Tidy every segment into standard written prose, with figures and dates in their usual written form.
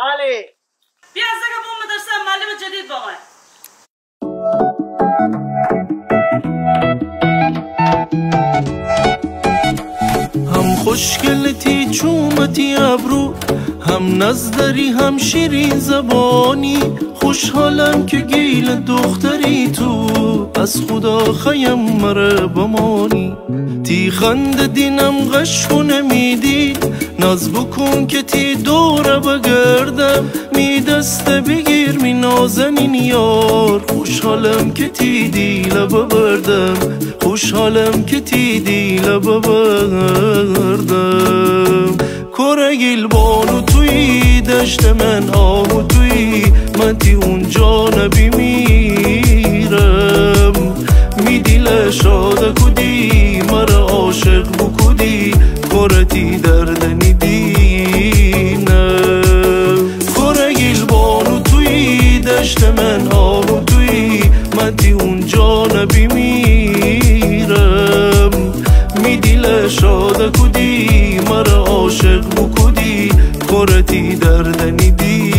بله بیا از اگه بوم مدرسه معلم جدید با من. هم خوشگلتی چومتی ابرو، هم نزدری هم شیرین زبانی. خوشحالم که گیل دختری تو، از خدا خیم مره بمانی. تی خند دینم غشو نمیدی، ناز بکن که تی دوره بگردم. می دست بگیر می نازنین یار، خوشحالم که تی دیل ببردم. خوشحالم که تی دیل ببردم. کرگیل بانو توی دشت من آهو توی، من تی اونجا نبی میرم. می دیل شاده کدی مرا عاشق بکدی، کرتی دردنی دینم. کرگیل بانو توی دشت من آهو توی، من تی اونجا نبی میرم. می دیل شاده کدی مرا عاشق بکدی، کرتی دردنی دینم.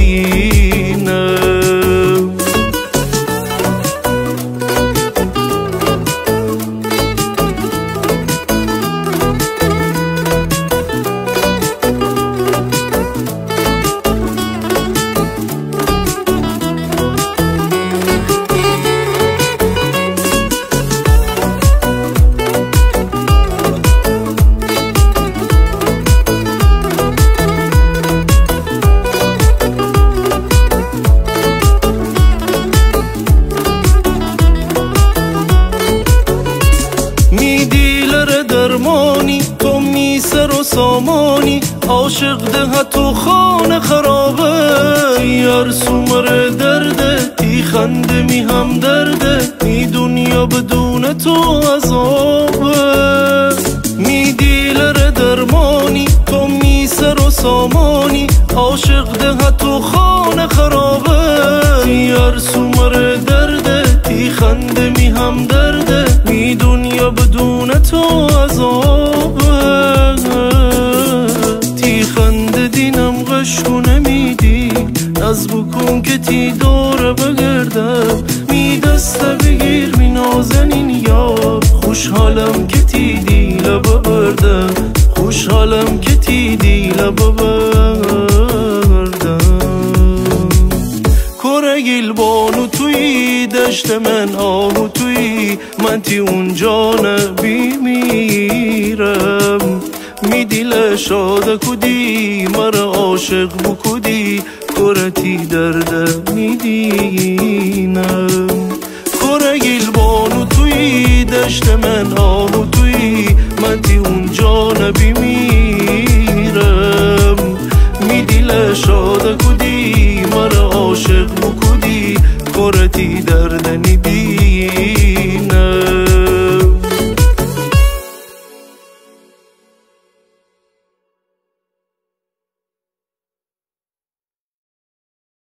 تو می سر و سامانی، عاشق ده تو خانه خرابه. یار سومر درده تی خنده می هم درده، می دنیا بدون تو عذابه. می دیلر درمانی تو می سر و سامانی، عاشق ده تو خانه خرابه. یار سومر درده تی خنده می هم درده، می دنیا بدون تو عذابه. تی خنده دینم غشو نمیدی، ناز بکن که تی دوره بگردم. می دست بگیر می نازنین یار، خوشحالم که تی دیل ببردم. خوشحالم که تی دیل ببردم. کرگیل بانو توی دشت من آهو توی، من تی اونجا نبی میرم. می دیل شاده کدی مرا عاشق بکدی، کرتی درد میدینم. کرگیل بانو توی دشت من آهو توی، من تی اونجا نبی میرم. می دیل شاده کدی مرا عاشق بکدی، کرتی درد